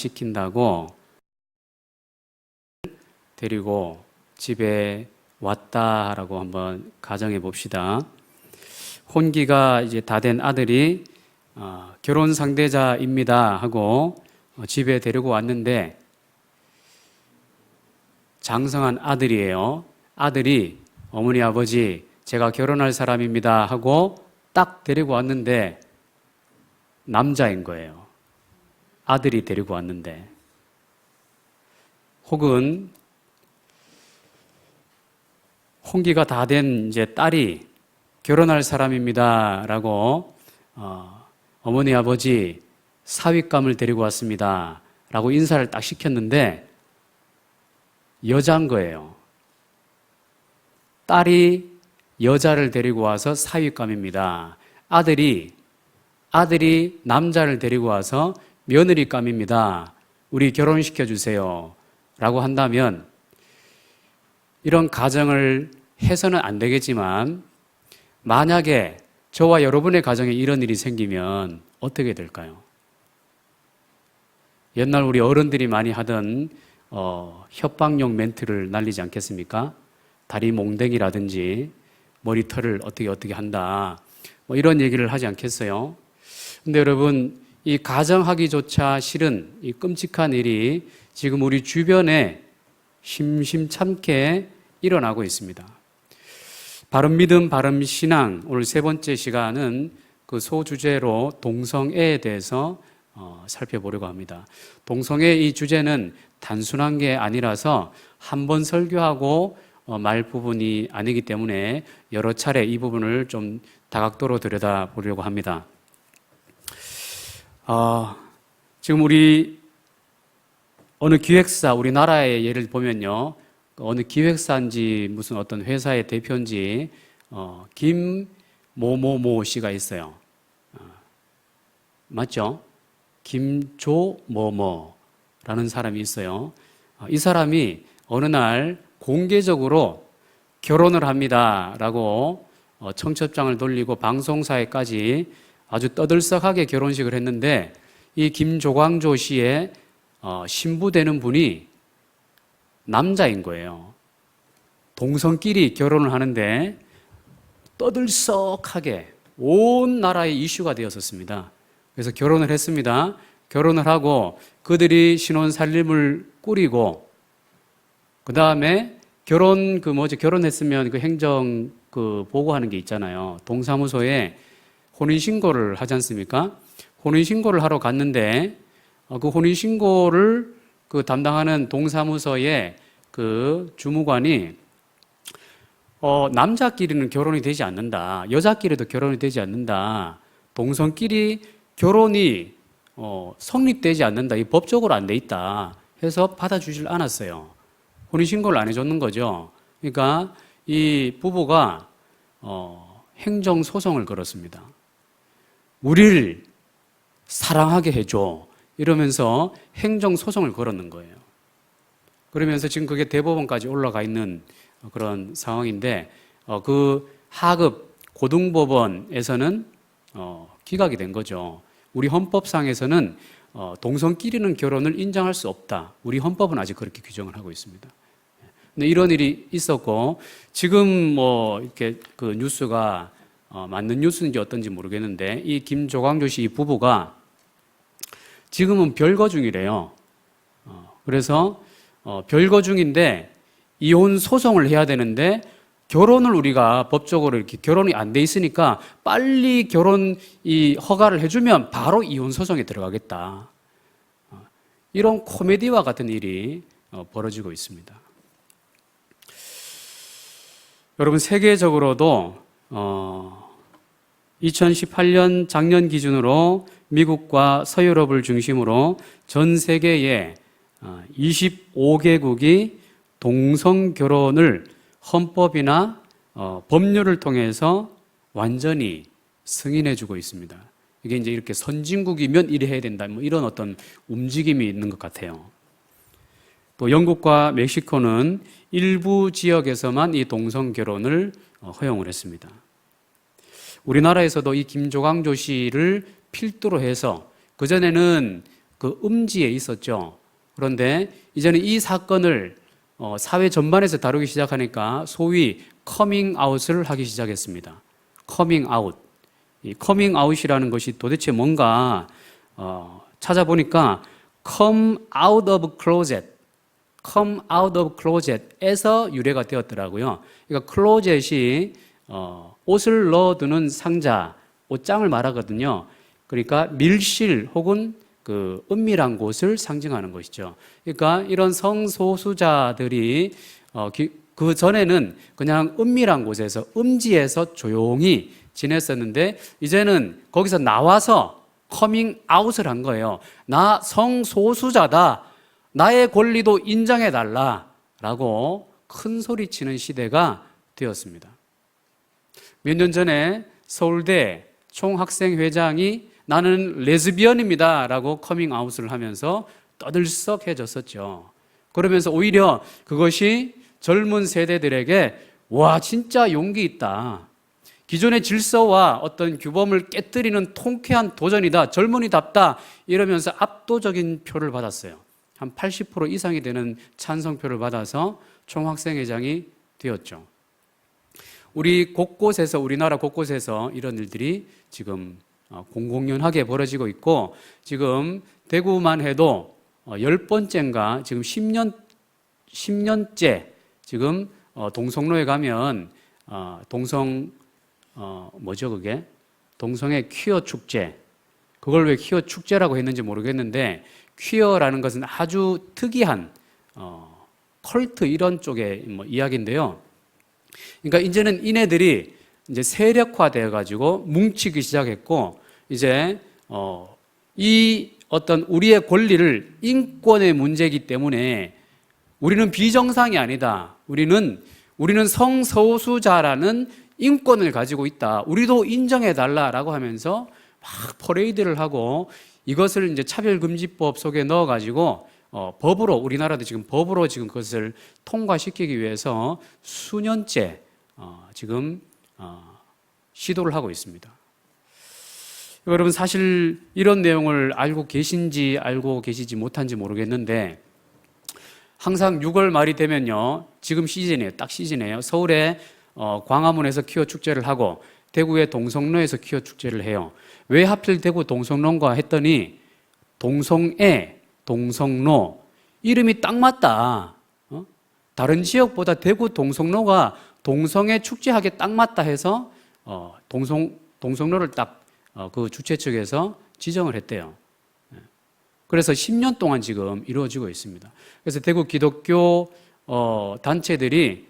지킨다고 데리고 집에 왔다라고 한번 가정해 봅시다. 혼기가 이제 다 된 아들이 결혼 상대자입니다 하고 집에 데리고 왔는데, 장성한 아들이에요. 아들이 어머니 아버지 제가 결혼할 사람입니다 하고 딱 데리고 왔는데 남자인 거예요. 아들이 데리고 왔는데. 혹은 혼기가 다 된 이제 딸이 결혼할 사람입니다 라고 어머니 아버지 사윗감을 데리고 왔습니다 라고 인사를 딱 시켰는데 여자인 거예요. 딸이 여자를 데리고 와서 사윗감입니다. 아들이 남자를 데리고 와서 며느리감입니다. 우리 결혼시켜 주세요 라고 한다면, 이런 가정을 해서는 안 되겠지만 만약에 저와 여러분의 가정에 이런 일이 생기면 어떻게 될까요? 옛날 우리 어른들이 많이 하던 협박용 멘트를 날리지 않겠습니까? 다리 몽댕이라든지 머리털을 어떻게 한다, 뭐 이런 얘기를 하지 않겠어요? 근데 여러분, 이 가정하기조차 싫은 이 끔찍한 일이 지금 우리 주변에 심심찮게 일어나고 있습니다. 바른 믿음, 바른 신앙, 오늘 세 번째 시간은 그 소주제로 동성애에 대해서 살펴보려고 합니다. 동성애 이 주제는 단순한 게 아니라서 한 번 설교하고 말 부분이 아니기 때문에 여러 차례 이 부분을 좀 다각도로 들여다보려고 합니다. 지금 우리 어느 기획사, 우리나라의 예를 보면요, 어느 기획사인지 무슨 어떤 회사의 대표인지 김모모모 씨가 있어요. 맞죠? 김조모모라는 사람이 있어요. 이 사람이 어느 날 공개적으로 결혼을 합니다라고 청첩장을 돌리고 방송사에까지 아주 떠들썩하게 결혼식을 했는데, 이 김조광조 씨의 신부되는 분이 남자인 거예요. 동성끼리 결혼을 하는데 떠들썩하게 온 나라에 이슈가 되었었습니다. 그래서 결혼을 했습니다. 결혼을 하고 그들이 신혼 살림을 꾸리고, 그 다음에 결혼했으면 그 행정 보고하는 게 있잖아요. 동사무소에 혼인신고를 하지 않습니까? 혼인신고를 하러 갔는데 그 혼인신고를 담당하는 동사무소의 그 주무관이 남자끼리는 결혼이 되지 않는다, 여자끼리도 결혼이 되지 않는다, 동성끼리 결혼이 성립되지 않는다, 이 법적으로 안 돼 있다 해서 받아주질 않았어요. 혼인신고를 안 해줬는 거죠. 그러니까 이 부부가 행정소송을 걸었습니다. 우리를 사랑하게 해줘 이러면서 행정소송을 걸었는 거예요. 그러면서 지금 그게 대법원까지 올라가 있는 그런 상황인데, 그 하급 고등법원에서는 기각이 된 거죠. 우리 헌법상에서는 동성끼리는 결혼을 인정할 수 없다. 우리 헌법은 아직 그렇게 규정을 하고 있습니다. 근데 이런 일이 있었고, 지금 이렇게 그 뉴스가 맞는 뉴스인지 어떤지 모르겠는데, 이 김조광조 씨 부부가 지금은 별거 중이래요. 그래서 별거 중인데 이혼 소송을 해야 되는데, 결혼을 우리가 법적으로 이렇게 결혼이 안 돼 있으니까 빨리 결혼 허가를 해주면 바로 이혼 소송에 들어가겠다. 이런 코미디와 같은 일이 벌어지고 있습니다. 여러분, 세계적으로도 2018년 작년 기준으로 미국과 서유럽을 중심으로 전 세계에 25개국이 동성 결혼을 헌법이나 법률을 통해서 완전히 승인해주고 있습니다. 이게 이제 이렇게 선진국이면 이래 해야 된다, 뭐 이런 어떤 움직임이 있는 것 같아요. 또 영국과 멕시코는 일부 지역에서만 이 동성 결혼을 허용을 했습니다. 우리나라에서도 이 김조광조 씨를 필두로 해서, 그전에는 그 음지에 있었죠. 그런데 이제는 이 사건을 사회 전반에서 다루기 시작하니까 소위 커밍아웃을 하기 시작했습니다. 커밍아웃. 이 커밍아웃이라는 것이 도대체 뭔가 찾아보니까 come out of closet, come out of closet에서 유래가 되었더라고요. 그러니까 클로젯이 옷을 넣어두는 상자, 옷장을 말하거든요. 그러니까 밀실 혹은 그 은밀한 곳을 상징하는 것이죠. 그러니까 이런 성소수자들이 그 전에는 그냥 은밀한 곳에서 음지에서 조용히 지냈었는데 이제는 거기서 나와서 커밍 아웃을 한 거예요. 나 성소수자다. 나의 권리도 인정해달라. 라고 큰 소리 치는 시대가 되었습니다. 몇 년 전에 서울대 총학생회장이 나는 레즈비언입니다. 라고 커밍 아웃을 하면서 떠들썩해졌었죠. 그러면서 오히려 그것이 젊은 세대들에게 와, 진짜 용기 있다. 기존의 질서와 어떤 규범을 깨뜨리는 통쾌한 도전이다. 젊은이답다. 이러면서 압도적인 표를 받았어요. 한 80% 이상이 되는 찬성표를 받아서 총학생회장이 되었죠. 우리나라 곳곳에서 이런 일들이 지금 공공연하게 벌어지고 있고, 지금 대구만 해도 10번째인가 지금 10년째 지금 동성로에 가면 동성의 퀴어 축제, 그걸 왜 퀴어 축제라고 했는지 모르겠는데, 퀴어라는 것은 아주 특이한 컬트 이런 쪽의 이야기인데요. 그러니까 이제는 이네들이 이제 세력화되어 가지고 뭉치기 시작했고, 이제 이 어떤 우리의 권리를, 인권의 문제이기 때문에 우리는 비정상이 아니다. 우리는 성소수자라는 인권을 가지고 있다. 우리도 인정해달라라고 하면서 막 퍼레이드를 하고, 이것을 이제 차별금지법 속에 넣어가지고 법으로, 우리나라도 지금 법으로 지금 그것을 통과시키기 위해서 수년째 지금 시도를 하고 있습니다. 여러분, 사실 이런 내용을 알고 계신지 알고 계시지 못한지 모르겠는데, 항상 6월 말이 되면요, 지금 시즌이에요. 딱 시즌이에요. 서울에 광화문에서 퀴어 축제를 하고 대구의 동성로에서 퀴어 축제를 해요. 왜 하필 대구 동성로인가 했더니 동성애, 동성로 이름이 딱 맞다. 다른 지역보다 대구 동성로가 동성애 축제하기에 딱 맞다 해서 동성로를 딱 그 주최 측에서 지정을 했대요. 그래서 10년 동안 지금 이루어지고 있습니다. 그래서 대구 기독교 단체들이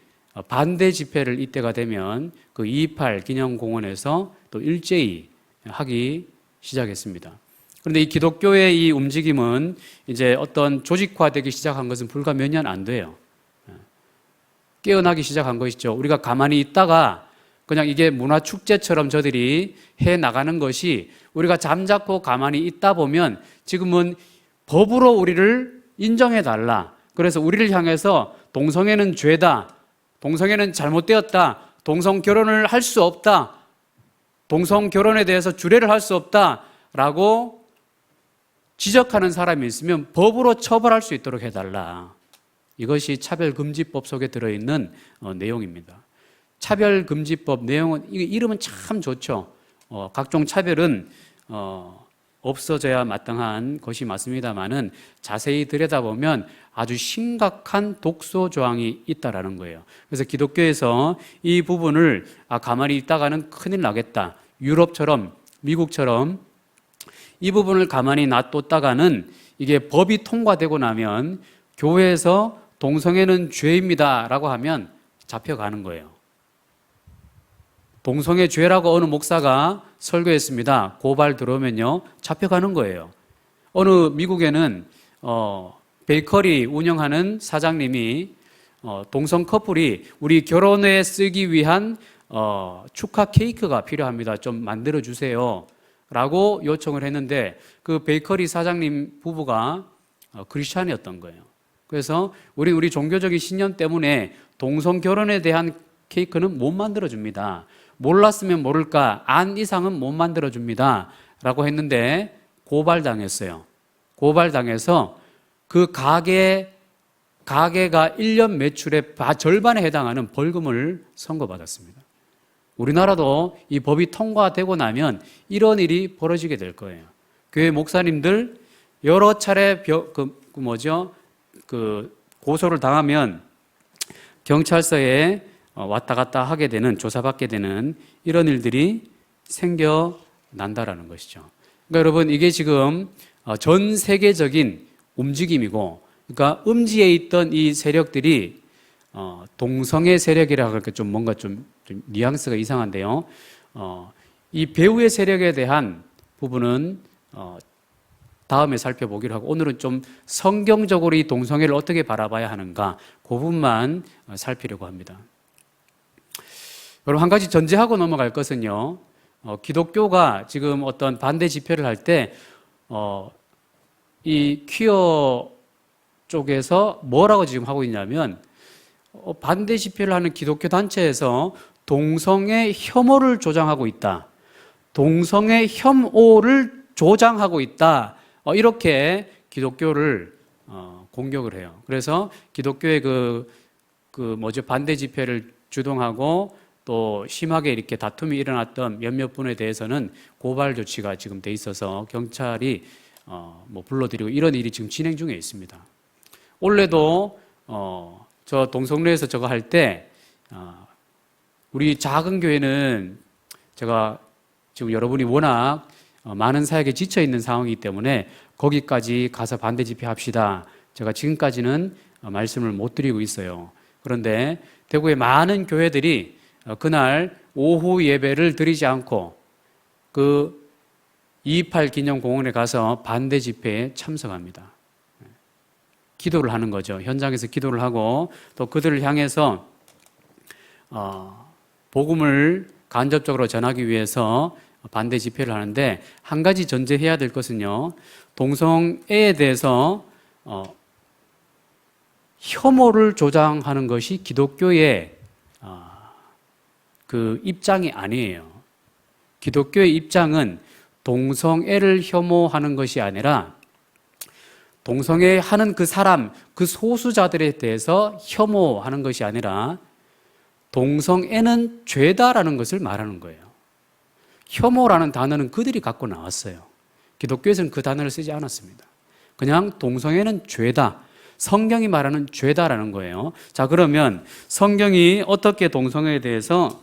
반대 집회를 이때가 되면 그 228 기념공원에서 또 일제히 하기 시작했습니다. 그런데 이 기독교의 이 움직임은 이제 어떤 조직화되기 시작한 것은 불과 몇 년 안 돼요. 깨어나기 시작한 것이죠. 우리가 가만히 있다가 그냥 이게 문화축제처럼 저들이 해 나가는 것이, 우리가 잠자코 가만히 있다 보면 지금은 법으로 우리를 인정해달라. 그래서 우리를 향해서 동성애는 죄다. 동성애는 잘못되었다. 동성 결혼을 할 수 없다. 동성 결혼에 대해서 주례를 할 수 없다. 라고 지적하는 사람이 있으면 법으로 처벌할 수 있도록 해달라. 이것이 차별금지법 속에 들어있는 내용입니다. 차별금지법 내용은, 이름은 참 좋죠. 각종 차별은 없어져야 마땅한 것이 맞습니다만은 자세히 들여다보면 아주 심각한 독소 조항이 있다라는 거예요. 그래서 기독교에서 이 부분을 가만히 있다가는 큰일 나겠다. 유럽처럼, 미국처럼 이 부분을 가만히 놔뒀다가는 이게 법이 통과되고 나면 교회에서 동성애는 죄입니다라고 하면 잡혀가는 거예요. 동성애 죄라고 어느 목사가 설교했습니다. 고발 들어오면요, 잡혀가는 거예요. 어느 미국에는 베이커리 운영하는 사장님이 동성 커플이 우리 결혼에 쓰기 위한 축하 케이크가 필요합니다. 좀 만들어 주세요. 라고 요청을 했는데 그 베이커리 사장님 부부가 크리스찬이었던 거예요. 그래서 우리 종교적인 신념 때문에 동성 결혼에 대한 케이크는 못 만들어 줍니다. 몰랐으면 모를까 안 이상은 못 만들어 줍니다. 라고 했는데 고발당했어요. 고발당해서 그 가게가 1년 매출의 절반에 해당하는 벌금을 선고받았습니다. 우리나라도 이 법이 통과되고 나면 이런 일이 벌어지게 될 거예요. 교회 목사님들 여러 차례 고소를 당하면 경찰서에 왔다 갔다 하게 되는, 조사받게 되는 이런 일들이 생겨난다라는 것이죠. 그러니까 여러분, 이게 지금 전 세계적인 움직임이고, 그러니까 음지에 있던 이 세력들이 동성애 세력이라 그러니까 좀 뭔가 좀 뉘앙스가 이상한데요. 이 배우의 세력에 대한 부분은 다음에 살펴보기로 하고, 오늘은 좀 성경적으로 이 동성애를 어떻게 바라봐야 하는가, 그 부분만 살피려고 합니다. 여러분, 한 가지 전제하고 넘어갈 것은요, 기독교가 지금 어떤 반대 집회를 할 때 이 퀴어 쪽에서 뭐라고 지금 하고 있냐면, 반대 집회를 하는 기독교 단체에서 동성애 혐오를 조장하고 있다, 동성애 혐오를 조장하고 있다, 이렇게 기독교를 공격을 해요. 그래서 기독교의 반대 집회를 주동하고 또 심하게 이렇게 다툼이 일어났던 몇몇 분에 대해서는 고발 조치가 지금 돼 있어서 경찰이 불러들이고 이런 일이 지금 진행 중에 있습니다. 원래도 저 동성로에서 저거 할 때 우리 작은 교회는 제가 지금 여러분이 워낙 많은 사역에 지쳐 있는 상황이기 때문에 거기까지 가서 반대 집회 합시다, 제가 지금까지는 말씀을 못 드리고 있어요. 그런데 대구의 많은 교회들이 그날 오후 예배를 드리지 않고 그 2.28 기념공원에 가서 반대 집회에 참석합니다. 기도를 하는 거죠. 현장에서 기도를 하고 또 그들을 향해서 복음을 간접적으로 전하기 위해서 반대 집회를 하는데, 한 가지 전제해야 될 것은요, 동성애에 대해서 혐오를 조장하는 것이 기독교의 그 입장이 아니에요. 기독교의 입장은 동성애를 혐오하는 것이 아니라 동성애 하는 그 사람, 그 소수자들에 대해서 혐오하는 것이 아니라 동성애는 죄다라는 것을 말하는 거예요. 혐오라는 단어는 그들이 갖고 나왔어요. 기독교에서는 그 단어를 쓰지 않았습니다. 그냥 동성애는 죄다, 성경이 말하는 죄다라는 거예요. 자, 그러면 성경이 어떻게 동성애에 대해서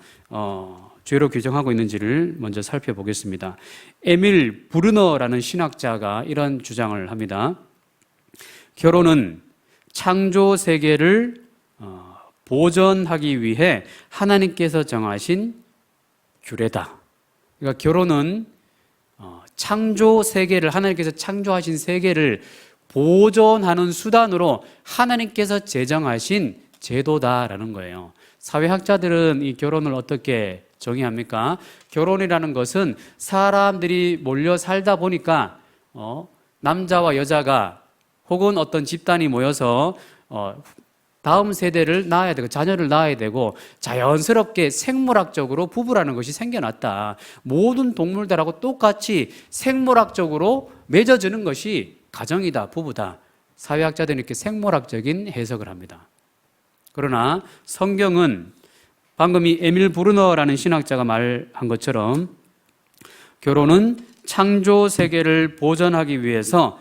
죄로 규정하고 있는지를 먼저 살펴보겠습니다. 에밀 브루너라는 신학자가 이런 주장을 합니다. 결혼은 창조 세계를 보존하기 위해 하나님께서 정하신 규례다. 그러니까 결혼은 창조 세계를, 하나님께서 창조하신 세계를 보존하는 수단으로 하나님께서 제정하신 제도다라는 거예요. 사회학자들은 이 결혼을 어떻게 정의합니까? 결혼이라는 것은 사람들이 몰려 살다 보니까 남자와 여자가 혹은 어떤 집단이 모여서 다음 세대를 낳아야 되고 자녀를 낳아야 되고 자연스럽게 생물학적으로 부부라는 것이 생겨났다. 모든 동물들하고 똑같이 생물학적으로 맺어지는 것이 가정이다, 부부다. 사회학자들은 이렇게 생물학적인 해석을 합니다. 그러나 성경은 방금 이 에밀 브루너라는 신학자가 말한 것처럼 결혼은 창조 세계를 보존하기 위해서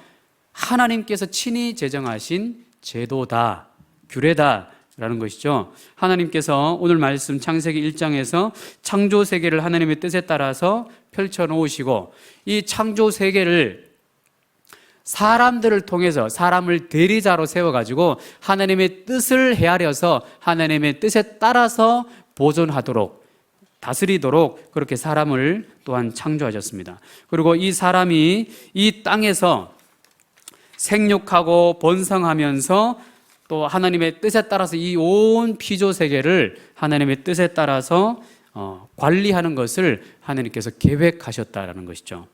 하나님께서 친히 제정하신 제도다, 규례다라는 것이죠. 하나님께서 오늘 말씀 창세기 1장에서 창조 세계를 하나님의 뜻에 따라서 펼쳐놓으시고 이 창조 세계를 사람들을 통해서 사람을 대리자로 세워가지고 하나님의 뜻을 헤아려서 하나님의 뜻에 따라서 보존하도록, 다스리도록 그렇게 사람을 또한 창조하셨습니다. 그리고 이 사람이 이 땅에서 생육하고 번성하면서 또 하나님의 뜻에 따라서 이 온 피조 세계를 하나님의 뜻에 따라서 관리하는 것을 하나님께서 계획하셨다라는 것이죠.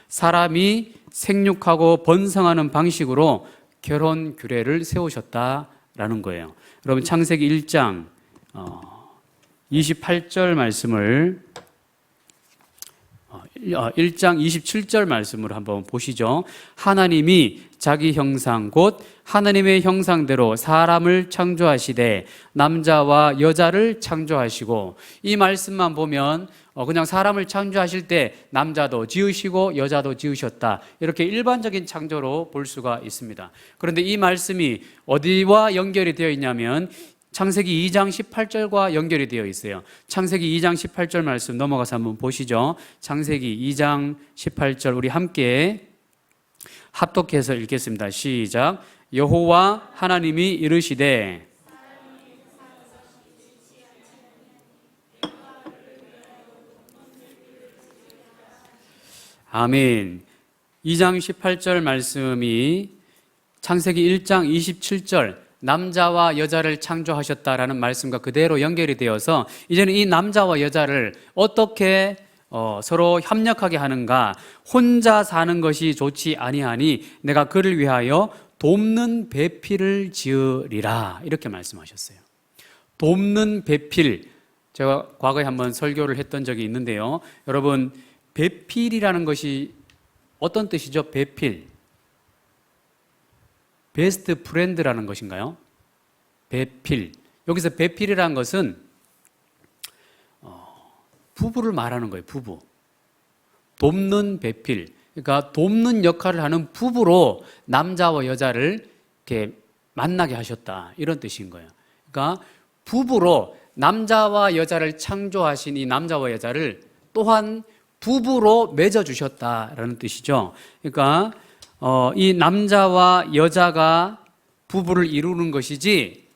사람이 생육하고 번성하는 방식으로 결혼 규례를 세우셨다라는 거예요. 여러분 창세기 1장 28절 말씀을 1장 27절 말씀을 한번 보시죠. 하나님이 자기 형상 곧 하나님의 형상대로 사람을 창조하시되 남자와 여자를 창조하시고, 이 말씀만 보면 그냥 사람을 창조하실 때 남자도 지으시고 여자도 지으셨다, 이렇게 일반적인 창조로 볼 수가 있습니다. 그런데 이 말씀이 어디와 연결이 되어 있냐면 창세기 2장 18절과 연결이 되어 있어요. 창세기 2장 18절 말씀 넘어가서 한번 보시죠. 창세기 2장 18절 우리 함께 합독해서 읽겠습니다. 시작. 여호와 하나님이 이르시되, 아멘. 2장 18절 말씀이 창세기 1장 27절 남자와 여자를 창조하셨다라는 말씀과 그대로 연결이 되어서 이제는 이 남자와 여자를 어떻게 서로 협력하게 하는가, 혼자 사는 것이 좋지 아니하니 내가 그를 위하여 돕는 배필을 지으리라, 이렇게 말씀하셨어요. 돕는 배필, 제가 과거에 한번 설교를 했던 적이 있는데요. 여러분, 배필이라는 것이 어떤 뜻이죠? 배필, 베스트 프렌드라는 것인가요? 배필. 여기서 배필이라는 것은 부부를 말하는 거예요. 부부. 돕는 배필. 그러니까 돕는 역할을 하는 부부로 남자와 여자를 이렇게 만나게 하셨다, 이런 뜻인 거예요. 그러니까 부부로 남자와 여자를 창조하신 이 남자와 여자를 또한 부부로 맺어주셨다라는 뜻이죠. 그러니까 이 남자와 여자가 부부를 이루는 것이지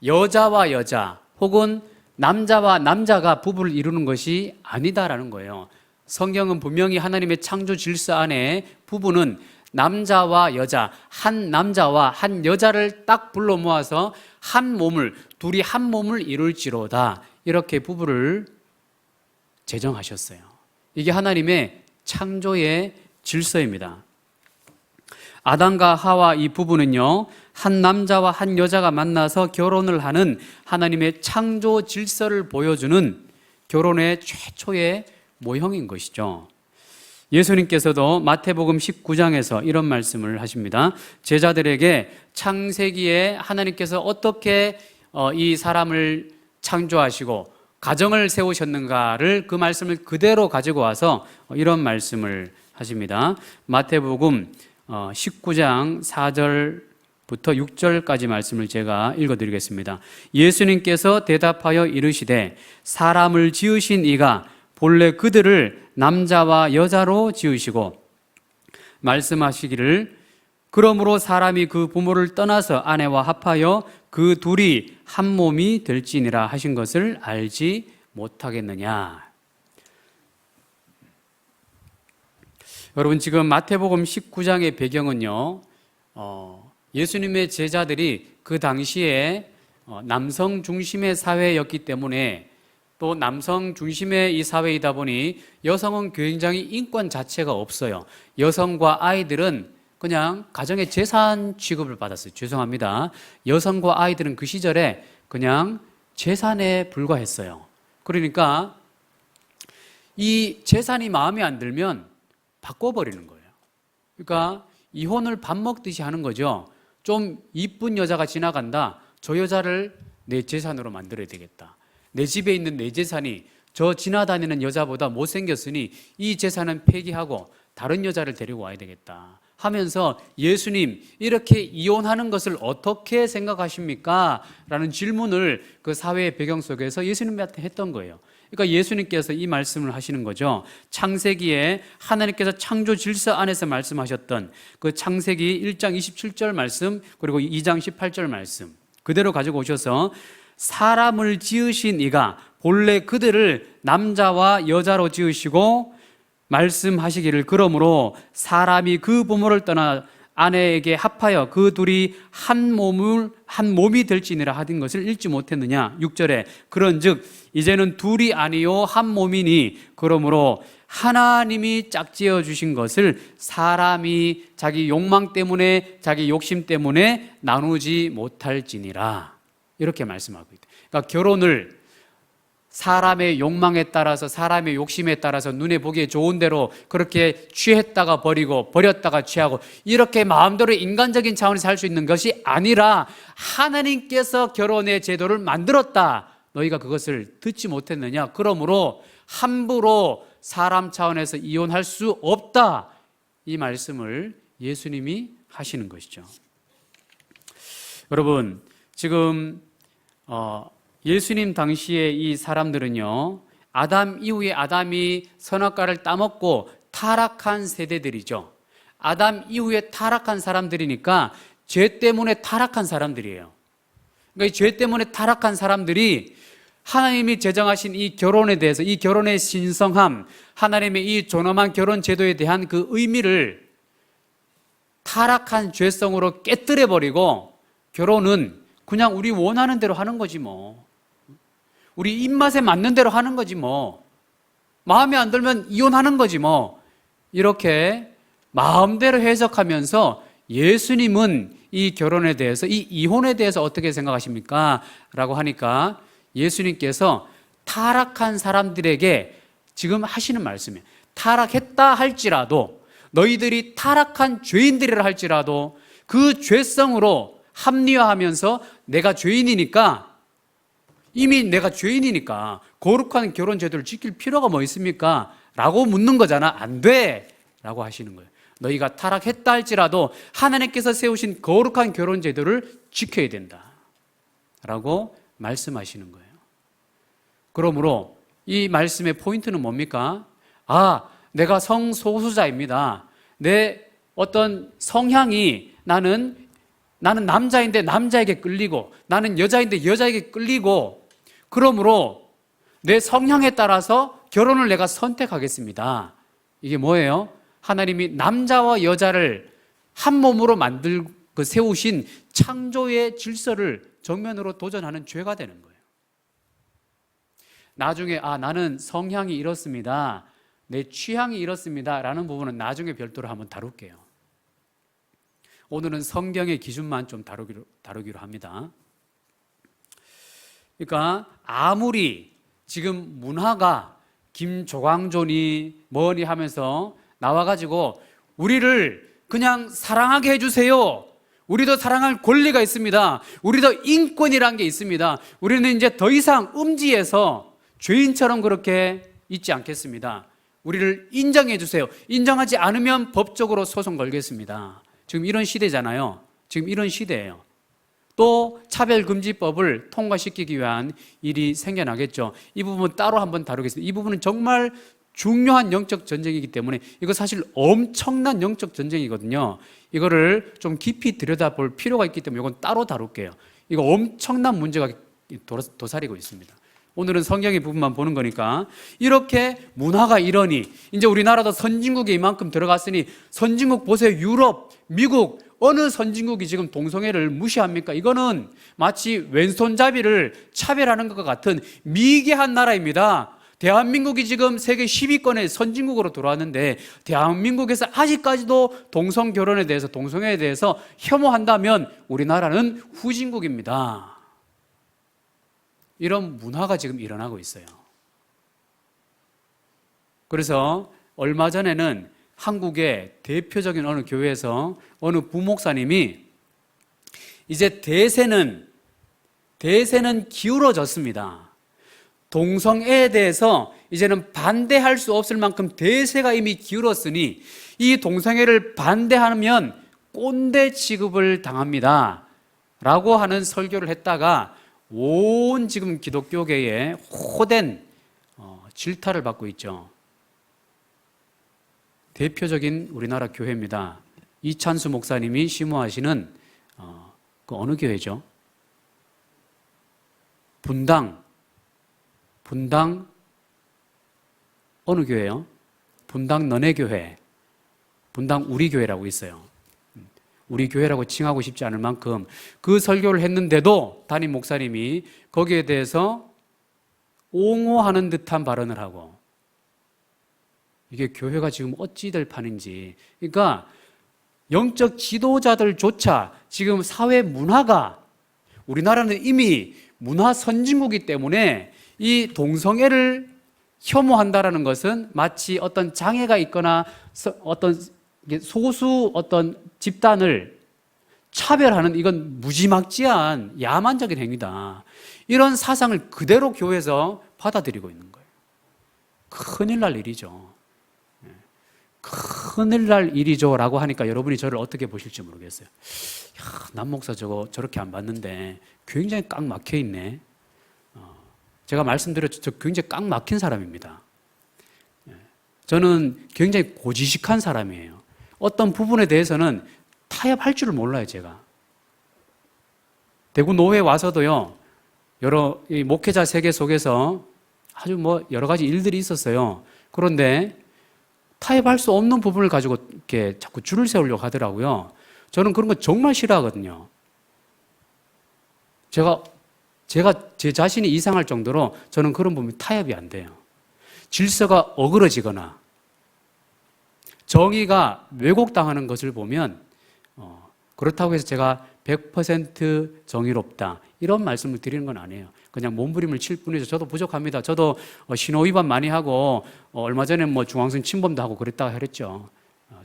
여자와 여자 혹은 남자와 남자가 부부를 이루는 것이 아니다라는 거예요. 성경은 분명히 하나님의 창조 질서 안에 부부는 남자와 여자, 한 남자와 한 여자를 딱 불러 모아서 한 몸을, 둘이 한 몸을 이룰지로다, 이렇게 부부를 제정하셨어요. 이게 하나님의 창조의 질서입니다. 아담과 하와 이 부부는요, 한 남자와 한 여자가 만나서 결혼을 하는 하나님의 창조 질서를 보여주는 결혼의 최초의 모형인 것이죠. 예수님께서도 마태복음 19장에서 이런 말씀을 하십니다. 제자들에게 창세기에 하나님께서 어떻게 이 사람을 창조하시고 가정을 세우셨는가를, 그 말씀을 그대로 가지고 와서 이런 말씀을 하십니다. 마태복음 19장 4절부터 6절까지 말씀을 제가 읽어드리겠습니다. 예수님께서 대답하여 이르시되, 사람을 지으신 이가 본래 그들을 남자와 여자로 지으시고 말씀하시기를, 그러므로 사람이 그 부모를 떠나서 아내와 합하여 그 둘이 한 몸이 될지니라 하신 것을 알지 못하겠느냐. 여러분, 지금 마태복음 19장의 배경은요, 예수님의 제자들이 그 당시에 남성 중심의 사회였기 때문에, 또 남성 중심의 이 사회이다 보니 여성은 굉장히 인권 자체가 없어요. 여성과 아이들은 그냥 가정의 재산 취급을 받았어요. 죄송합니다. 여성과 아이들은 그 시절에 그냥 재산에 불과했어요. 그러니까 이 재산이 마음에 안 들면 바꿔버리는 거예요. 그러니까 이혼을 밥 먹듯이 하는 거죠. 좀 이쁜 여자가 지나간다, 저 여자를 내 재산으로 만들어야 되겠다. 내 집에 있는 내 재산이 저 지나다니는 여자보다 못생겼으니 이 재산은 폐기하고 다른 여자를 데리고 와야 되겠다 하면서, 예수님, 이렇게 이혼하는 것을 어떻게 생각하십니까? 라는 질문을 그 사회의 배경 속에서 예수님한테 했던 거예요. 그러니까 예수님께서 이 말씀을 하시는 거죠. 창세기에 하나님께서 창조 질서 안에서 말씀하셨던 그 창세기 1장 27절 말씀, 그리고 2장 18절 말씀 그대로 가지고 오셔서, 사람을 지으신 이가 본래 그들을 남자와 여자로 지으시고 말씀하시기를, 그러므로 사람이 그 부모를 떠나 아내에게 합하여 그 둘이 한 몸이 될지니라 하신 것을 읽지 못했느냐. 6절에 그런즉 이제는 둘이 아니요 한 몸이니, 그러므로 하나님이 짝지어 주신 것을 사람이 자기 욕망 때문에, 자기 욕심 때문에 나누지 못할지니라, 이렇게 말씀하고 있다. 그러니까 결혼을 사람의 욕망에 따라서, 사람의 욕심에 따라서 눈에 보기에 좋은 대로 그렇게 취했다가 버리고 버렸다가 취하고 이렇게 마음대로 인간적인 차원에서 살 수 있는 것이 아니라 하나님께서 결혼의 제도를 만들었다. 너희가 그것을 듣지 못했느냐? 그러므로 함부로 사람 차원에서 이혼할 수 없다. 이 말씀을 예수님이 하시는 것이죠. 여러분, 지금 예수님 당시에 이 사람들은요, 아담 이후에 아담이 선악과를 따먹고 타락한 세대들이죠. 아담 이후에 타락한 사람들이니까 죄 때문에 타락한 사람들이에요. 그러니까 이 죄 때문에 타락한 사람들이 하나님이 제정하신 이 결혼에 대해서, 이 결혼의 신성함, 하나님의 이 존엄한 결혼 제도에 대한 그 의미를 타락한 죄성으로 깨뜨려버리고 결혼은 그냥 우리 원하는 대로 하는 거지 뭐. 우리 입맛에 맞는 대로 하는 거지 뭐. 마음에 안 들면 이혼하는 거지 뭐. 이렇게 마음대로 해석하면서 예수님은 이 결혼에 대해서, 이 이혼에 대해서 어떻게 생각하십니까? 라고 하니까 예수님께서 타락한 사람들에게 지금 하시는 말씀이에요. 타락했다 할지라도, 너희들이 타락한 죄인들이라 할지라도 그 죄성으로 합리화하면서 내가 죄인이니까, 이미 내가 죄인이니까 거룩한 결혼 제도를 지킬 필요가 뭐 있습니까? 라고 묻는 거잖아. 안 돼! 라고 하시는 거예요. 너희가 타락했다 할지라도 하나님께서 세우신 거룩한 결혼 제도를 지켜야 된다. 라고 말씀하시는 거예요. 그러므로 이 말씀의 포인트는 뭡니까? 내가 성소수자입니다. 내 어떤 성향이 나는 남자인데 남자에게 끌리고, 나는 여자인데 여자에게 끌리고, 그러므로 내 성향에 따라서 결혼을 내가 선택하겠습니다. 이게 뭐예요? 하나님이 남자와 여자를 한 몸으로 만들고 세우신 창조의 질서를 정면으로 도전하는 죄가 되는 거예요. 나중에 나는 성향이 이렇습니다, 내 취향이 이렇습니다 라는 부분은 나중에 별도로 한번 다룰게요. 오늘은 성경의 기준만 좀 다루기로 합니다. 그러니까 아무리 지금 문화가 김조광조니 뭐니 하면서 나와가지고 우리를 그냥 사랑하게 해주세요, 우리도 사랑할 권리가 있습니다, 우리도 인권이란 게 있습니다, 우리는 이제 더 이상 음지에서 죄인처럼 그렇게 있지 않겠습니다, 우리를 인정해 주세요, 인정하지 않으면 법적으로 소송 걸겠습니다. 지금 이런 시대잖아요. 지금 이런 시대예요. 또 차별금지법을 통과시키기 위한 일이 생겨나겠죠. 이 부분 따로 한번 다루겠습니다. 이 부분은 정말 중요한 영적 전쟁이기 때문에, 이거 사실 엄청난 영적 전쟁이거든요. 이거를 좀 깊이 들여다볼 필요가 있기 때문에 이건 따로 다룰게요. 이거 엄청난 문제가 도사리고 있습니다. 오늘은 성경의 부분만 보는 거니까. 이렇게 문화가 이러니 이제 우리나라도 선진국에 이만큼 들어갔으니, 선진국 보세요. 유럽, 미국, 어느 선진국이 지금 동성애를 무시합니까? 이거는 마치 왼손잡이를 차별하는 것과 같은 미개한 나라입니다. 대한민국이 지금 세계 10위권의 선진국으로 들어왔는데, 대한민국에서 아직까지도 동성결혼에 대해서, 동성애에 대해서 혐오한다면 우리나라는 후진국입니다. 이런 문화가 지금 일어나고 있어요. 그래서 얼마 전에는 한국의 대표적인 어느 교회에서 어느 부목사님이 이제 대세는 기울어졌습니다. 동성애에 대해서 이제는 반대할 수 없을 만큼 대세가 이미 기울었으니 이 동성애를 반대하면 꼰대 취급을 당합니다 라고 하는 설교를 했다가 온 지금 기독교계에 호된 질타를 받고 있죠. 대표적인 우리나라 교회입니다. 이찬수 목사님이 심호하시는 그 어느 교회죠? 분당 어느 교회요? 분당 너네교회, 분당 우리교회라고 있어요. 우리 교회라고 칭하고 싶지 않을 만큼 그 설교를 했는데도 담임 목사님이 거기에 대해서 옹호하는 듯한 발언을 하고, 이게 교회가 지금 어찌 될 판인지. 그러니까 영적 지도자들조차 지금 사회 문화가, 우리나라는 이미 문화 선진국이기 때문에 이 동성애를 혐오한다라는 것은 마치 어떤 장애가 있거나 어떤 소수 어떤 집단을 차별하는 이건 무지막지한 야만적인 행위다. 이런 사상을 그대로 교회에서 받아들이고 있는 거예요. 큰일 날 일이죠. 큰일 날 일이죠 라고 하니까 여러분이 저를 어떻게 보실지 모르겠어요. 야, 남 목사 저렇게 안 봤는데 굉장히 꽉 막혀 있네. 제가 말씀드렸죠. 저 굉장히 꽉 막힌 사람입니다. 저는 굉장히 고지식한 사람이에요. 어떤 부분에 대해서는 타협할 줄을 몰라요, 제가. 대구 노회 와서도요, 여러 이 목회자 세계 속에서 아주 여러 가지 일들이 있었어요. 그런데 타협할 수 없는 부분을 가지고 이렇게 자꾸 줄을 세우려고 하더라고요. 저는 그런 거 정말 싫어하거든요. 제가 제 자신이 이상할 정도로 저는 그런 부분이 타협이 안 돼요. 질서가 어그러지거나 정의가 왜곡당하는 것을 보면 그렇다고 해서 제가 100% 정의롭다 이런 말씀을 드리는 건 아니에요. 그냥 몸부림을 칠 뿐이죠. 저도 부족합니다. 저도 신호위반 많이 하고 얼마 전에 중앙선 침범도 하고 그랬다가 그랬죠.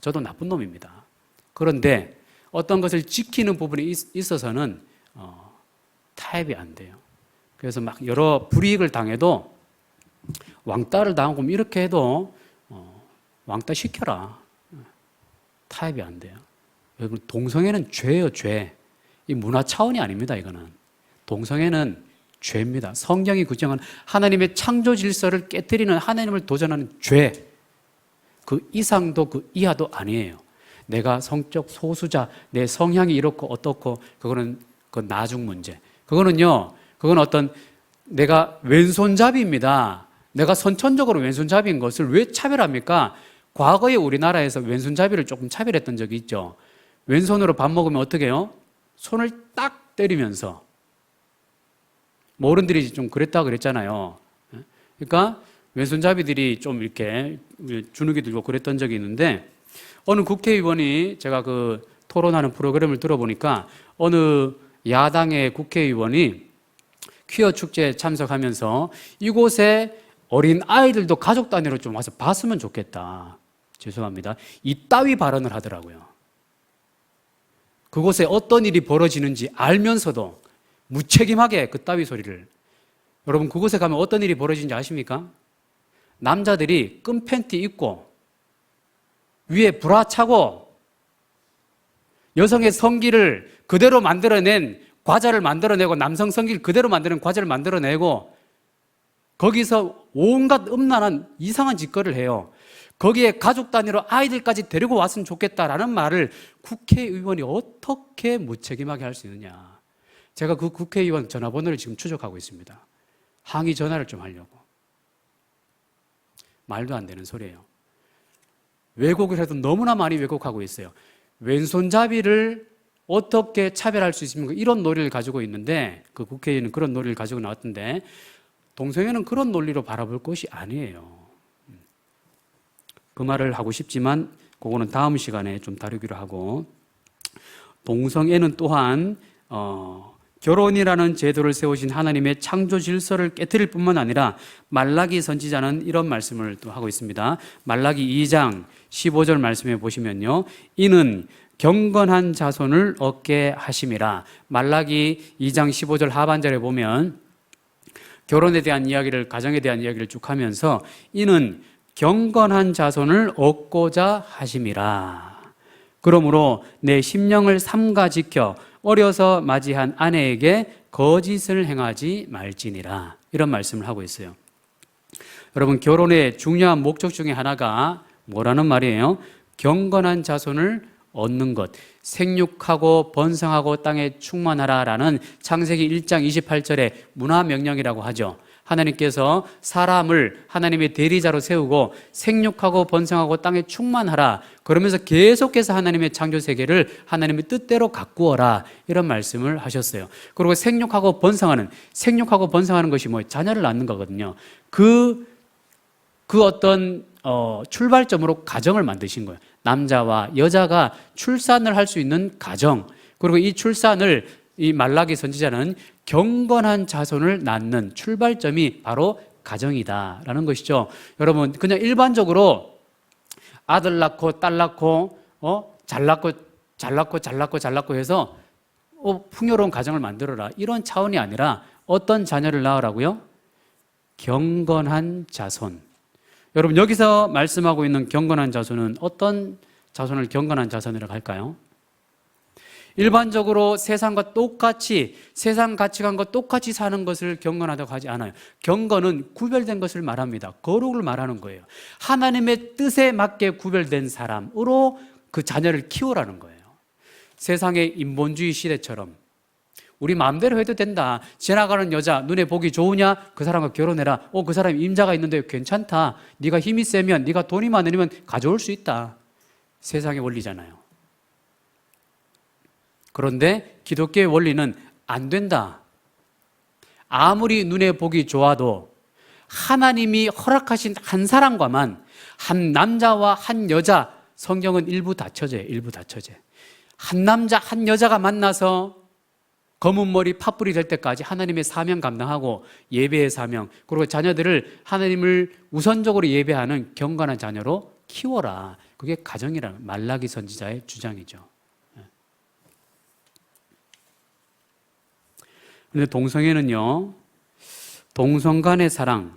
저도 나쁜 놈입니다. 그런데 어떤 것을 지키는 부분이 있어서는 타협이 안 돼요. 그래서 막 여러 불이익을 당해도 왕따를 당하고 이렇게 해도 왕따 시켜라. 타협이 안 돼요. 여러분, 동성애는 죄예요, 죄. 이 문화 차원이 아닙니다, 이거는. 동성애는 죄입니다. 성경이 규정한 하나님의 창조 질서를 깨뜨리는 하나님을 도전하는 죄. 그 이상도 그 이하도 아니에요. 내가 성적 소수자, 내 성향이 이렇고 어떻고 그건 나중 문제. 그건 어떤 내가 왼손잡이입니다. 내가 선천적으로 왼손잡이인 것을 왜 차별합니까? 과거에 우리나라에서 왼손잡이를 조금 차별했던 적이 있죠. 왼손으로 밥 먹으면 어떻게 해요? 손을 딱 때리면서. 어른들이 좀 그랬다 그랬잖아요. 그러니까 왼손잡이들이 좀 이렇게 주눅이 들고 그랬던 적이 있는데 어느 국회의원이 제가 그 토론하는 프로그램을 들어보니까 어느 야당의 국회의원이 퀴어 축제에 참석하면서 이곳에 어린 아이들도 가족 단위로 좀 와서 봤으면 좋겠다. 죄송합니다. 이따위 발언을 하더라고요. 그곳에 어떤 일이 벌어지는지 알면서도 무책임하게 그따위 소리를. 여러분, 그곳에 가면 어떤 일이 벌어지는지 아십니까? 남자들이 끈 팬티 입고 위에 브라 차고 여성의 성기를 그대로 만들어낸 과자를 만들어내고 남성 성기를 그대로 만드는 과자를 만들어내고 거기서 온갖 음란한 이상한 짓거리를 해요. 거기에 가족 단위로 아이들까지 데리고 왔으면 좋겠다라는 말을 국회의원이 어떻게 무책임하게 할 수 있느냐. 제가 그 국회의원 전화번호를 지금 추적하고 있습니다. 항의 전화를 좀 하려고. 말도 안 되는 소리예요. 왜곡을 해도 너무나 많이 왜곡하고 있어요. 왼손잡이를 어떻게 차별할 수 있습니까? 이런 논리를 가지고 있는데 그 국회의원은 그런 논리를 가지고 나왔던데 동성애는 그런 논리로 바라볼 것이 아니에요. 그 말을 하고 싶지만 그거는 다음 시간에 좀 다루기로 하고 동성애는 또한 결혼이라는 제도를 세우신 하나님의 창조 질서를 깨뜨릴 뿐만 아니라 말라기 선지자는 이런 말씀을 또 하고 있습니다. 말라기 2장 15절 말씀에 보시면요. 이는 경건한 자손을 얻게 하심이라. 말라기 2장 15절 하반절에 보면 결혼에 대한 이야기를, 가정에 대한 이야기를 쭉 하면서 이는 경건한 자손을 얻고자 하심이라. 그러므로 내 심령을 삼가 지켜 어려서 맞이한 아내에게 거짓을 행하지 말지니라. 이런 말씀을 하고 있어요. 여러분, 결혼의 중요한 목적 중에 하나가 뭐라는 말이에요? 경건한 자손을 얻는 것, 생육하고 번성하고 땅에 충만하라라는 창세기 1장 28절의 문화명령이라고 하죠. 하나님께서 사람을 하나님의 대리자로 세우고 생육하고 번성하고 땅에 충만하라. 그러면서 계속해서 하나님의 창조 세계를 하나님의 뜻대로 가꾸어라. 이런 말씀을 하셨어요. 그리고 생육하고 번성하는 것이 자녀를 낳는 거거든요. 그 어떤 출발점으로 가정을 만드신 거예요. 남자와 여자가 출산을 할 수 있는 가정, 그리고 이 출산을 이 말라기 선지자는 경건한 자손을 낳는 출발점이 바로 가정이다라는 것이죠. 여러분, 그냥 일반적으로 아들 낳고 딸 낳고 잘 낳고 해서 풍요로운 가정을 만들어라, 이런 차원이 아니라 어떤 자녀를 낳으라고요? 경건한 자손. 여러분, 여기서 말씀하고 있는 경건한 자손은 어떤 자손을 경건한 자손이라고 할까요? 일반적으로 세상과 똑같이, 세상 가치관과 똑같이 사는 것을 경건하다고 하지 않아요. 경건은 구별된 것을 말합니다. 거룩을 말하는 거예요. 하나님의 뜻에 맞게 구별된 사람으로 그 자녀를 키우라는 거예요. 세상의 인본주의 시대처럼 우리 마음대로 해도 된다, 지나가는 여자 눈에 보기 좋으냐, 그 사람과 결혼해라, 그 사람이 임자가 있는데 괜찮다, 네가 힘이 세면, 네가 돈이 많으면 가져올 수 있다, 세상의 원리잖아요. 그런데 기독교의 원리는 안 된다. 아무리 눈에 보기 좋아도 하나님이 허락하신 한 사람과만, 한 남자와 한 여자, 성경은 일부 다처제, 한 남자 한 여자가 만나서 검은 머리 팥불이 될 때까지 하나님의 사명 감당하고, 예배의 사명, 그리고 자녀들을 하나님을 우선적으로 예배하는 경건한 자녀로 키워라. 그게 가정이라는 말라기 선지자의 주장이죠. 그런데 동성애는요, 동성 간의 사랑,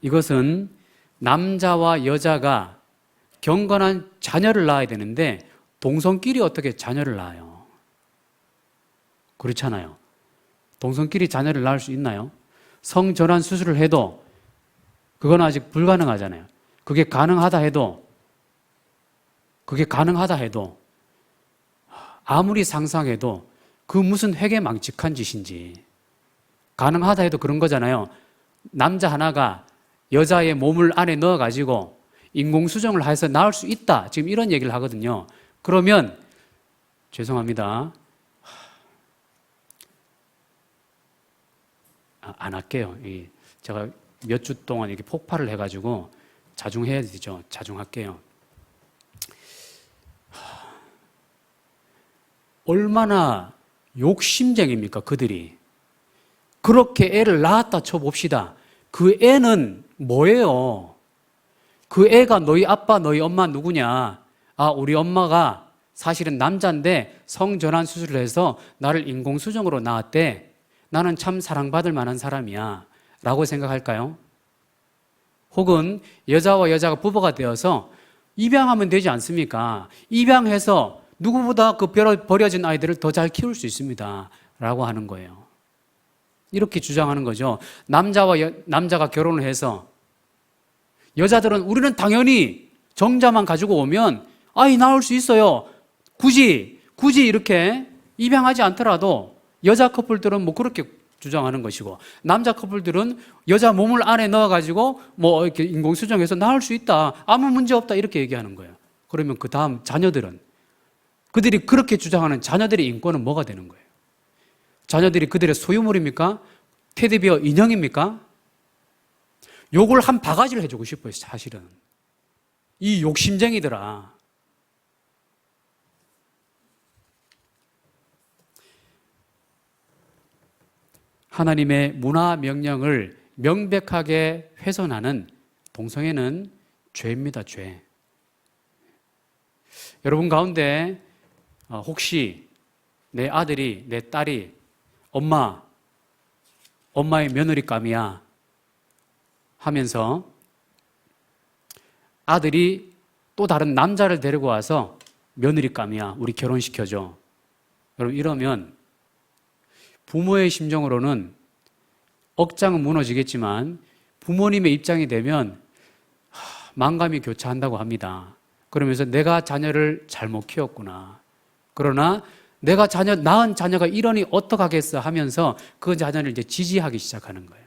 이것은 남자와 여자가 경건한 자녀를 낳아야 되는데 동성끼리 어떻게 자녀를 낳아요? 그렇잖아요. 동성끼리 자녀를 낳을 수 있나요? 성전환 수술을 해도 그건 아직 불가능하잖아요. 그게 가능하다 해도 아무리 상상해도 그 무슨 회개망측한 짓인지. 가능하다 해도 그런 거잖아요. 남자 하나가 여자의 몸을 안에 넣어가지고 인공수정을 해서 낳을 수 있다, 지금 이런 얘기를 하거든요. 그러면 죄송합니다, 안 할게요. 제가 몇 주 동안 이렇게 폭발을 해가지고 자중해야 되죠. 자중할게요. 얼마나 욕심쟁입니까, 그들이. 그렇게 애를 낳았다 쳐봅시다. 그 애는 뭐예요? 그 애가 너희 아빠, 너희 엄마 누구냐? 우리 엄마가 사실은 남자인데 성전환 수술을 해서 나를 인공수정으로 낳았대. 나는 참 사랑받을 만한 사람이야 라고 생각할까요? 혹은 여자와 여자가 부부가 되어서 입양하면 되지 않습니까? 입양해서 누구보다 그 버려진 아이들을 더 잘 키울 수 있습니다 라고 하는 거예요. 이렇게 주장하는 거죠. 남자가 결혼을 해서 여자들은 우리는 당연히 정자만 가지고 오면 아이 낳을 수 있어요. 굳이 이렇게 입양하지 않더라도 여자 커플들은 뭐 그렇게 주장하는 것이고, 남자 커플들은 여자 몸을 안에 넣어가지고 뭐 이렇게 인공수정해서 낳을 수 있다, 아무 문제 없다, 이렇게 얘기하는 거예요. 그러면 그 다음 자녀들은, 그들이 그렇게 주장하는 자녀들의 인권은 뭐가 되는 거예요? 자녀들이 그들의 소유물입니까? 테디베어 인형입니까? 욕을 한 바가지를 해주고 싶어요, 사실은. 이 욕심쟁이들아. 하나님의 문화 명령을 명백하게 훼손하는 동성애는 죄입니다, 죄. 여러분 가운데 혹시 내 아들이, 내 딸이 엄마의 며느리감이야 하면서 아들이 또 다른 남자를 데리고 와서 며느리감이야, 우리 결혼시켜줘, 여러분, 이러면 부모의 심정으로는 억장은 무너지겠지만 부모님의 입장이 되면 만감이 교차한다고 합니다. 그러면서 내가 자녀를 잘못 키웠구나, 그러나 내가 낳은 자녀가 이러니 어떡하겠어 하면서 그 자녀를 이제 지지하기 시작하는 거예요.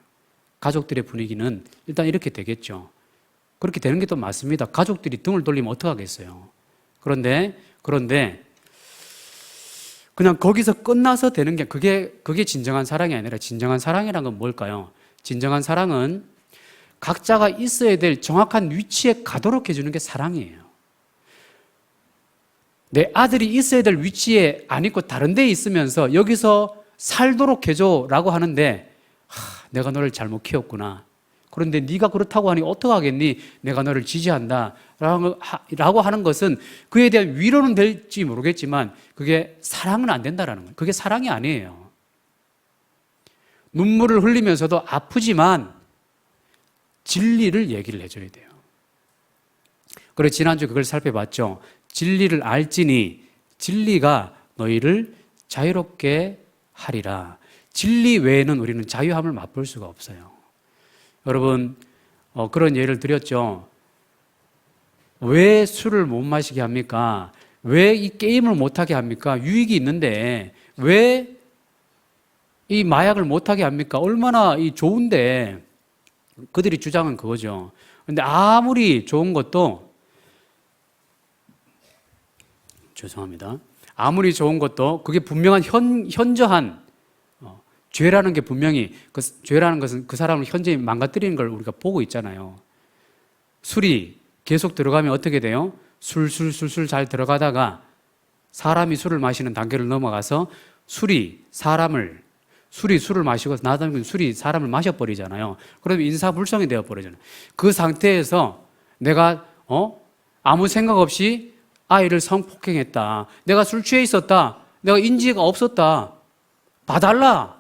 가족들의 분위기는 일단 이렇게 되겠죠. 그렇게 되는 게 또 맞습니다. 가족들이 등을 돌리면 어떡하겠어요. 그런데 그냥 거기서 끝나서 되는 게 그게 진정한 사랑이 아니라, 진정한 사랑이란 건 뭘까요? 진정한 사랑은 각자가 있어야 될 정확한 위치에 가도록 해주는 게 사랑이에요. 내 아들이 있어야 될 위치에 안 있고 다른 데에 있으면서 여기서 살도록 해줘라고 하는데 내가 너를 잘못 키웠구나. 그런데 네가 그렇다고 하니 어떡하겠니? 내가 너를 지지한다 라고 하는 것은 그에 대한 위로는 될지 모르겠지만 그게 사랑은 안 된다라는 거예요. 그게 사랑이 아니에요. 눈물을 흘리면서도 아프지만 진리를 얘기를 해줘야 돼요. 그래서 지난주에 그걸 살펴봤죠. 진리를 알지니 진리가 너희를 자유롭게 하리라. 진리 외에는 우리는 자유함을 맛볼 수가 없어요. 여러분 그런 예를 드렸죠. 왜 술을 못 마시게 합니까? 왜 이 게임을 못하게 합니까? 유익이 있는데 왜 이 마약을 못하게 합니까? 얼마나 이 좋은데. 그들이 주장은 그거죠. 그런데 아무리 좋은 것도 죄송합니다. 아무리 좋은 것도 그게 분명한 현저한 죄라는 게 분명히 죄라는 것은 그 사람을 현저히 망가뜨리는 걸 우리가 보고 있잖아요. 술이 계속 들어가면 어떻게 돼요? 술술 잘 들어가다가 사람이 술을 마시는 단계를 넘어가서 술이 술을 마시고 나다면 술이 사람을 마셔버리잖아요. 그러면 인사불성이 되어버리잖아요. 그 상태에서 내가 아무 생각 없이 아이를 성폭행했다. 내가 술 취해 있었다. 내가 인지가 없었다. 봐달라.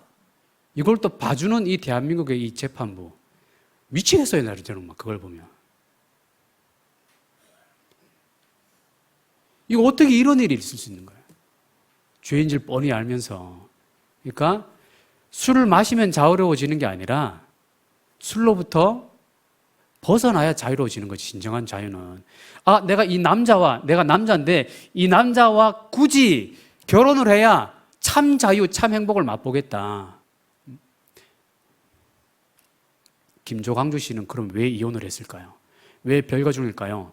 이걸 또 봐주는 이 대한민국의 이 재판부. 미치겠어요, 나를 저는 막 그걸 보면. 이거 어떻게 이런 일이 있을 수 있는 거예요? 죄인 줄 뻔히 알면서. 그러니까 술을 마시면 자유로워지는 게 아니라 술로부터 벗어나야 자유로워지는 거지, 진정한 자유는. 내가 남자인데 이 남자와 굳이 결혼을 해야 참 자유, 참 행복을 맛보겠다. 김조광주 씨는 그럼 왜 이혼을 했을까요? 왜 별거 중일까요?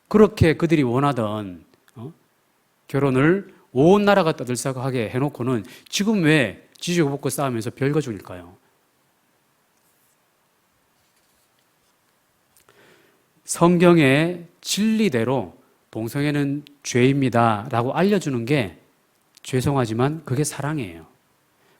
그렇게 그들이 원하던 결혼을 온 나라가 떠들썩하게 해놓고는 지금 왜 지지고 볶고 싸우면서 별거 중일까요? 성경의 진리대로 동성애는 죄입니다 라고 알려주는 게 죄송하지만 그게 사랑이에요.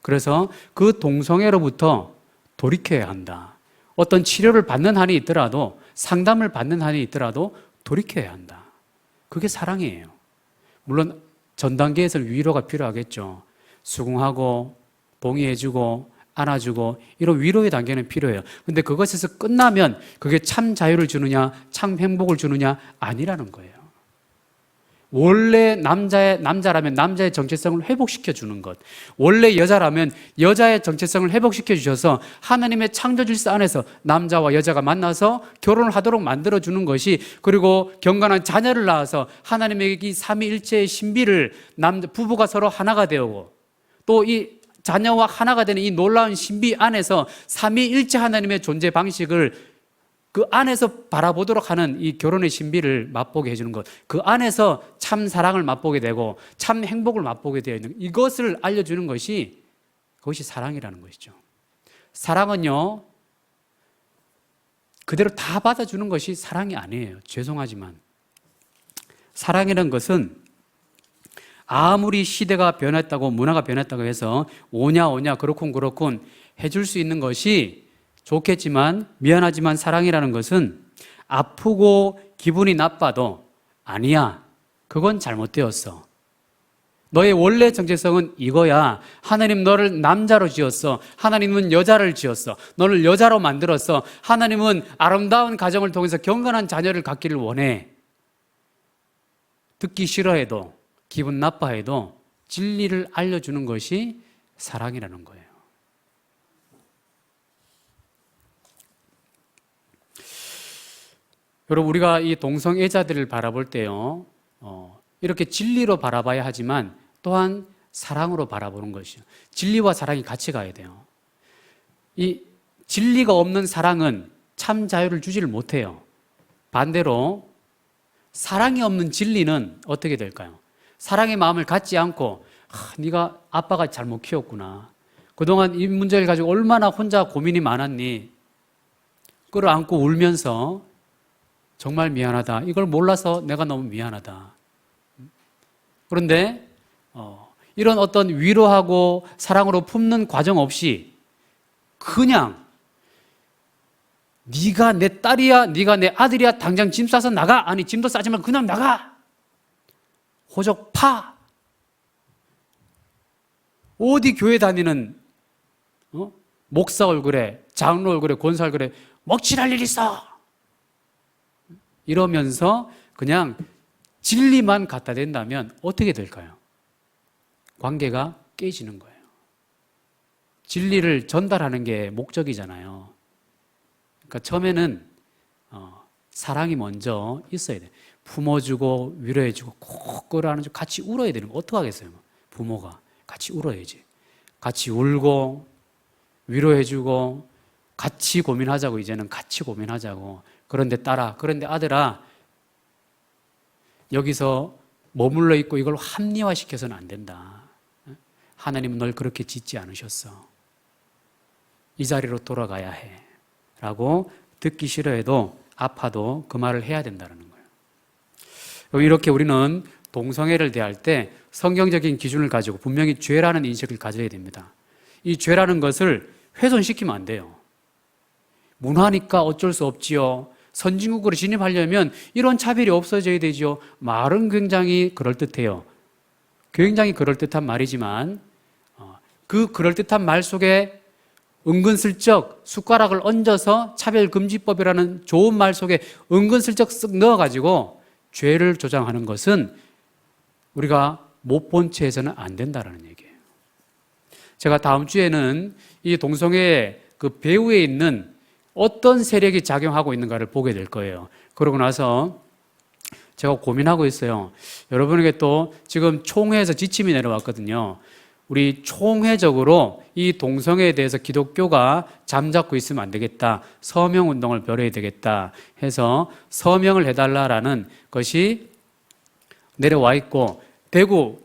그래서 그 동성애로부터 돌이켜야 한다. 어떤 치료를 받는 한이 있더라도, 상담을 받는 한이 있더라도 돌이켜야 한다. 그게 사랑이에요. 물론 전 단계에서는 위로가 필요하겠죠. 수긍하고 동의해주고 안아주고 이런 위로의 단계는 필요해요. 근데 그것에서 끝나면 그게 참 자유를 주느냐, 참 행복을 주느냐 아니라는 거예요. 원래 남자라면 남자의 정체성을 회복시켜 주는 것, 원래 여자라면 여자의 정체성을 회복시켜 주셔서 하나님의 창조 질서 안에서 남자와 여자가 만나서 결혼을 하도록 만들어 주는 것이, 그리고 경건한 자녀를 낳아서 하나님의 이 삼위일체의 신비를 부부가 서로 하나가 되고, 또 이 자녀와 하나가 되는 이 놀라운 신비 안에서 삼위일체 하나님의 존재 방식을 그 안에서 바라보도록 하는 이 결혼의 신비를 맛보게 해주는 것, 그 안에서 참 사랑을 맛보게 되고 참 행복을 맛보게 되어 있는 이것을 알려주는 것이, 그것이 사랑이라는 것이죠. 사랑은요, 그대로 다 받아주는 것이 사랑이 아니에요. 죄송하지만 사랑이라는 것은 아무리 시대가 변했다고 문화가 변했다고 해서 오냐 그렇군 해줄 수 있는 것이 좋겠지만, 미안하지만 사랑이라는 것은 아프고 기분이 나빠도 아니야, 그건 잘못되었어. 너의 원래 정체성은 이거야. 하나님 너를 남자로 지었어. 하나님은 여자를 지었어. 너를 여자로 만들었어. 하나님은 아름다운 가정을 통해서 경건한 자녀를 갖기를 원해. 듣기 싫어해도, 기분 나빠해도 진리를 알려주는 것이 사랑이라는 거예요. 여러분, 우리가 이 동성애자들을 바라볼 때요, 이렇게 진리로 바라봐야 하지만 또한 사랑으로 바라보는 것이요. 진리와 사랑이 같이 가야 돼요. 이 진리가 없는 사랑은 참 자유를 주지를 못해요. 반대로 사랑이 없는 진리는 어떻게 될까요? 사랑의 마음을 갖지 않고 네가 아빠가 잘못 키웠구나. 그동안 이 문제를 가지고 얼마나 혼자 고민이 많았니? 끌어안고 울면서 정말 미안하다. 이걸 몰라서 내가 너무 미안하다. 그런데 이런 어떤 위로하고 사랑으로 품는 과정 없이 그냥 네가 내 딸이야, 네가 내 아들이야, 당장 짐 싸서 나가. 아니 짐도 싸지 말고 그냥 나가. 호적 파. 어디 교회 다니는 목사 얼굴에, 장로 얼굴에, 권사 얼굴에 먹칠할 일 있어. 이러면서 그냥 진리만 갖다 댄다면 어떻게 될까요? 관계가 깨지는 거예요. 진리를 전달하는 게 목적이잖아요. 그러니까 처음에는 사랑이 먼저 있어야 돼요. 품어주고 위로해주고 꼭 끌어안아주고 같이 울어야 되는 거 어떡 하겠어요? 부모가 같이 울어야지. 같이 울고 위로해주고 같이 고민하자고. 이제는 같이 고민하자고. 그런데 딸아, 그런데 아들아, 여기서 머물러 있고 이걸 합리화시켜서는 안 된다. 하나님은 널 그렇게 짓지 않으셨어. 이 자리로 돌아가야 해. 라고 듣기 싫어해도 아파도 그 말을 해야 된다는 거예요. 이렇게 우리는 동성애를 대할 때 성경적인 기준을 가지고 분명히 죄라는 인식을 가져야 됩니다. 이 죄라는 것을 훼손시키면 안 돼요. 문화니까 어쩔 수 없지요. 선진국으로 진입하려면 이런 차별이 없어져야 되죠. 말은 굉장히 그럴듯해요. 굉장히 그럴듯한 말이지만 그 그럴듯한 말 속에 은근슬쩍 숟가락을 얹어서 차별금지법이라는 좋은 말 속에 은근슬쩍 쓱 넣어가지고 죄를 조장하는 것은 우리가 못 본 채 해서는 안 된다는 얘기예요. 제가 다음 주에는 이 동성애 그 배후에 있는 어떤 세력이 작용하고 있는가를 보게 될 거예요. 그러고 나서 제가 고민하고 있어요. 여러분에게 또 지금 총회에서 지침이 내려왔거든요. 우리 총회적으로 이 동성애에 대해서 기독교가 잠잡고 있으면 안 되겠다. 서명운동을 벌여야 되겠다 해서 서명을 해달라라는 것이 내려와 있고, 대구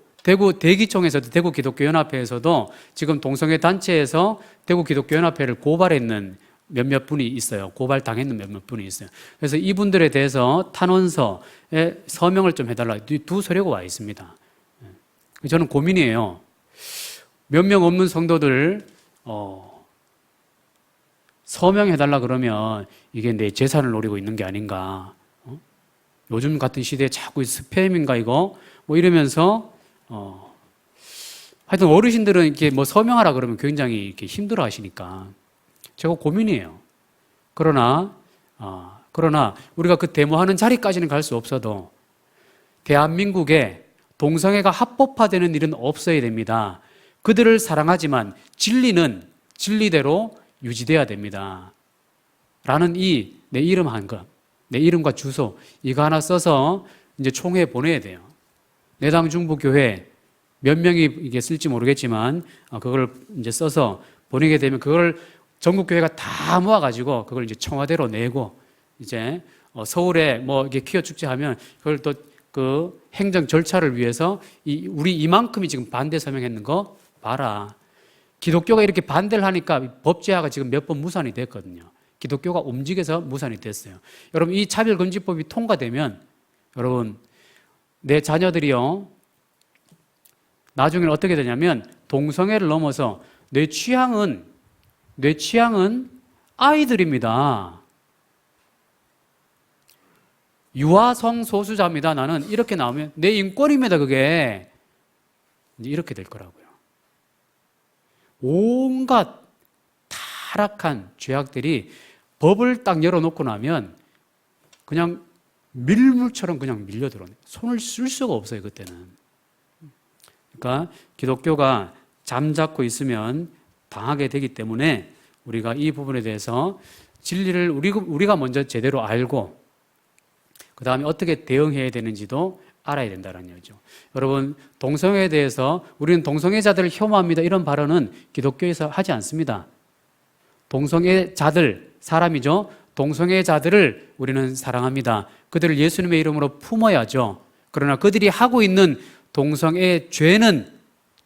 대기총에서도, 대구 기독교연합회에서도 지금 동성애 단체에서 대구 기독교연합회를 고발했는 몇몇 분이 있어요. 고발당했는 몇몇 분이 있어요. 그래서 이분들에 대해서 탄원서에 서명을 좀 해달라. 두 서류가 와 있습니다. 저는 고민이에요. 몇 명 없는 성도들 서명해달라 그러면 이게 내 재산을 노리고 있는 게 아닌가. 요즘 같은 시대에 자꾸 스팸인가 이거 뭐 이러면서 하여튼 어르신들은 이렇게 뭐 서명하라 그러면 굉장히 이렇게 힘들어 하시니까 제가 고민이에요. 그러나 우리가 그 데모하는 자리까지는 갈 수 없어도 대한민국에 동성애가 합법화되는 일은 없어야 됩니다. 그들을 사랑하지만 진리는 진리대로 유지돼야 됩니다. 라는 이 내 이름 한 것, 내 이름과 주소 이거 하나 써서 이제 총회에 보내야 돼요. 내당 중부교회 몇 명이 이게 쓸지 모르겠지만 그걸 이제 써서 보내게 되면 그걸 전국 교회가 다 모아가지고 그걸 이제 청와대로 내고 이제 서울에 뭐 이게 퀴어 축제 하면 그걸 또 그 행정 절차를 위해서 우리 이만큼이 지금 반대 서명했는 거 봐라. 기독교가 이렇게 반대를 하니까 법제화가 지금 몇 번 무산이 됐거든요. 기독교가 움직여서 무산이 됐어요. 여러분 이 차별금지법이 통과되면 여러분 내 자녀들이요 나중에는 어떻게 되냐면 동성애를 넘어서 내 취향은 아이들입니다. 유아성 소수자입니다. 나는 이렇게 나오면 내 인권입니다. 그게 이제 이렇게 될 거라고요. 온갖 타락한 죄악들이 법을 딱 열어놓고 나면 그냥 밀물처럼 그냥 밀려들어오네. 손을 쓸 수가 없어요. 그때는. 그러니까 기독교가 잠잡고 있으면 당하게 되기 때문에 우리가 이 부분에 대해서 진리를 우리가 먼저 제대로 알고 그 다음에 어떻게 대응해야 되는지도 알아야 된다는 거죠. 여러분 동성애에 대해서 우리는 동성애자들을 혐오합니다 이런 발언은 기독교에서 하지 않습니다. 동성애자들 사람이죠. 동성애자들을 우리는 사랑합니다. 그들을 예수님의 이름으로 품어야죠. 그러나 그들이 하고 있는 동성애 죄는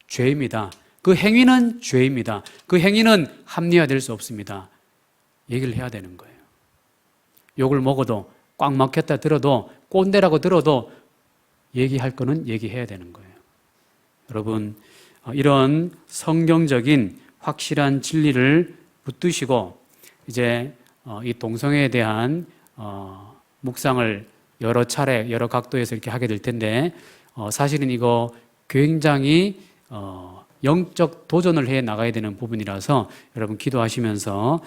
죄입니다. 그 행위는 죄입니다. 그 행위는 합리화될 수 없습니다. 얘기를 해야 되는 거예요. 욕을 먹어도 꽉 막혔다 들어도, 꼰대라고 들어도 얘기할 거는 얘기해야 되는 거예요. 여러분, 이런 성경적인 확실한 진리를 붙드시고 이제 이 동성애에 대한 묵상을 여러 차례 여러 각도에서 이렇게 하게 될 텐데, 사실은 이거 굉장히 영적 도전을 해 나가야 되는 부분이라서 여러분 기도하시면서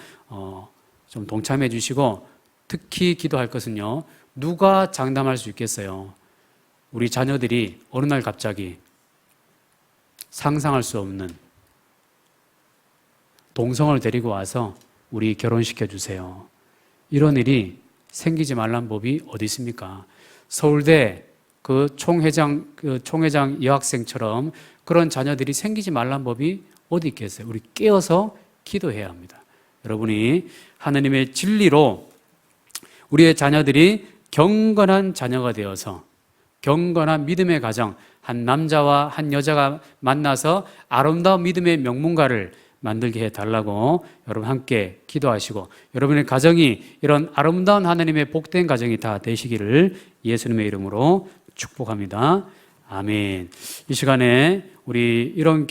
좀 동참해 주시고, 특히 기도할 것은요, 누가 장담할 수 있겠어요? 우리 자녀들이 어느 날 갑자기 상상할 수 없는 동성을 데리고 와서 우리 결혼시켜 주세요. 이런 일이 생기지 말란 법이 어디 있습니까? 서울대 그 총회장 여학생처럼 그런 자녀들이 생기지 말란 법이 어디 있겠어요? 우리 깨어서 기도해야 합니다. 여러분이 하나님의 진리로 우리의 자녀들이 경건한 자녀가 되어서 경건한 믿음의 가정, 한 남자와 한 여자가 만나서 아름다운 믿음의 명문가를 만들게 해달라고 여러분 함께 기도하시고, 여러분의 가정이 이런 아름다운 하나님의 복된 가정이 다 되시기를 예수님의 이름으로 축복합니다. 아멘. 이 시간에 우리 이런